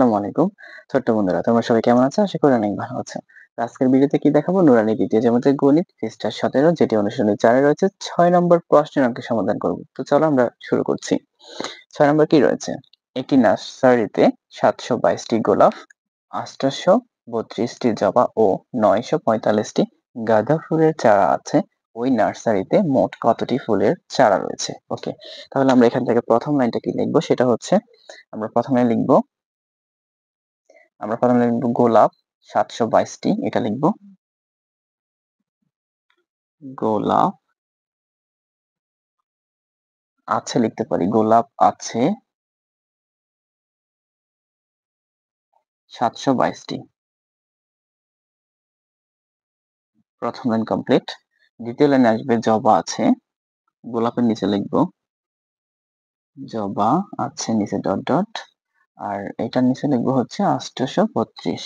আসসালামু আলাইকুম। ছোট্ট বন্ধুরা, তোমরা সবাই কেমন আছো? আশা করি অনেক ভালো আছো। তো আজকের ভিডিওতে কি দেখাবো? নুরানি দ্বিতীয় জ্যামিতিক গণিত পৃষ্ঠা 17 যেটি অনুশীলনী 4 এ রয়েছে 6 নম্বর প্রশ্নের অঙ্কের সমাধান করব। তো চলো আমরা শুরু করছি। 6 নম্বর কি রয়েছে? একটি নার্সারিতে 722 টি গোলাপ, 832 টি জবা ও 945 টি গাঁদা ফুলের চারা আছে। ওই নার্সারিতে মোট কতটি ফুলের চারা রয়েছে? ওকে। তাহলে আমরা এখান থেকে প্রথম লাইনটা কি লিখব? সেটা হচ্ছে আমরা প্রথমে লিখব গোলাপ 722 টি, এটা লিখব। গোলাপ আছে লিখতে পারি। গোলাপ আছে 722 টি। প্রথম লাইন কমপ্লিট। দ্বিতীয় লাইনে আসবে জবা আছে। গোলাপের নিচে লিখব জবা আছে, নিচে ডট ডট। আর এটার নিচে লিখব হচ্ছে 832।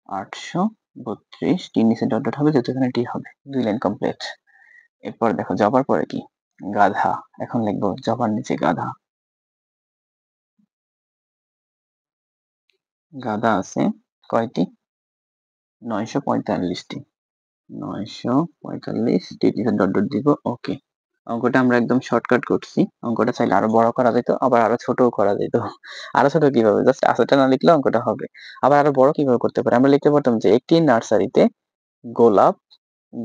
832 টি, নিচে ডট ডট হবে যেহেতু এখানে টি হবে। দুই লাইন কমপ্লিট। এরপর দেখো জবার পরে কি? গাধা। এখন লিখব জবার নিচে গাধা। গাধা আছে কয়টি? 945 টি। 945 টি, ডট ডট দিব। ওকে। অঙ্কটা আমরা একদম শর্টকাট করছি। অঙ্কটা চাইলে আরো বড় করা যেত, আবার আরো ছোটও করা যেত। আরো ছোট কিভাবে? জাস্ট আসাটা না লিখলে অঙ্কটা হবে। আবার আরো বড় কিভাবে করতে পারি? আমরা লিখতে পারতাম যে একটি নার্সারিতে গোলাপ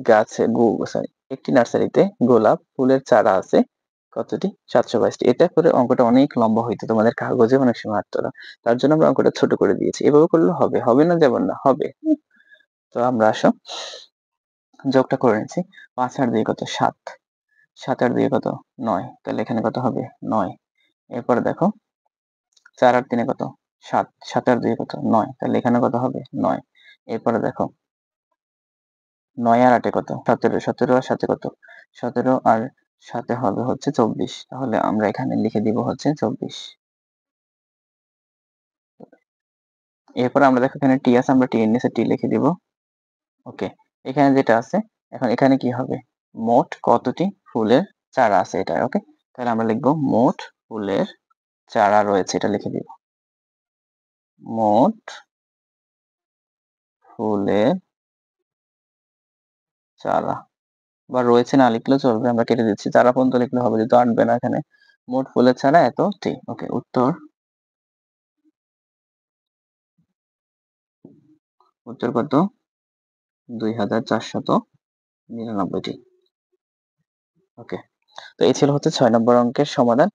গাছে সরি, একটি নার্সারিতে গোলাপ ফুলের চারা আছে কতটি? 722 টি। এটা করে অঙ্কটা অনেক লম্বা হইতো, তোমাদের কাগজে অনেক সময় আটতো না। তার জন্য আমরা অঙ্কটা ছোট করে দিয়েছি। এভাবে করলে হবে, হবে না যেমন না হবে। তো আমরা আসো যোগটা করে নিচ্ছি। 5 আর 2 কত? 7। 7 আর 2 কত? 9। তাহলে এখানে কত হবে? 9। এরপরে দেখো 4 আর 3 কত? 7। 7 আর 2 কত? 9। তাহলে এখানে কত হবে? 9। এরপরে দেখো 9 আর 8 কত? 17। 17 আর 7 কত? 17 আর 7 হবে হচ্ছে 24। তাহলে আমরা এখানে লিখে দিব হচ্ছে 24। এরপরে আমরা দেখো এখানে টি আছে, আমরা টি এর নিচে টি লিখে দিব। ওকে। এখানে যেটা আছে, এখন এখানে কি হবে? মোট কতটি ফুলের চারা আছে এটা। ওকে। তাহলে আমরা লিখব মোট ফুলের চারা রয়েছে, এটা লিখে দিব। মোট ফুলের চারা, বা রয়েছে না লিখলেও চলবে, আমরা কেটে দিচ্ছি। চারা পর্যন্ত লিখলে হবে, যেহেতু আনবে না এখানে। মোট ফুলের চারা এতটি। ওকে। উত্তর উত্তর কত? 2499টি। ওকে। তো এই ছিল হচ্ছে 6 নম্বর অঙ্কের সমাধান।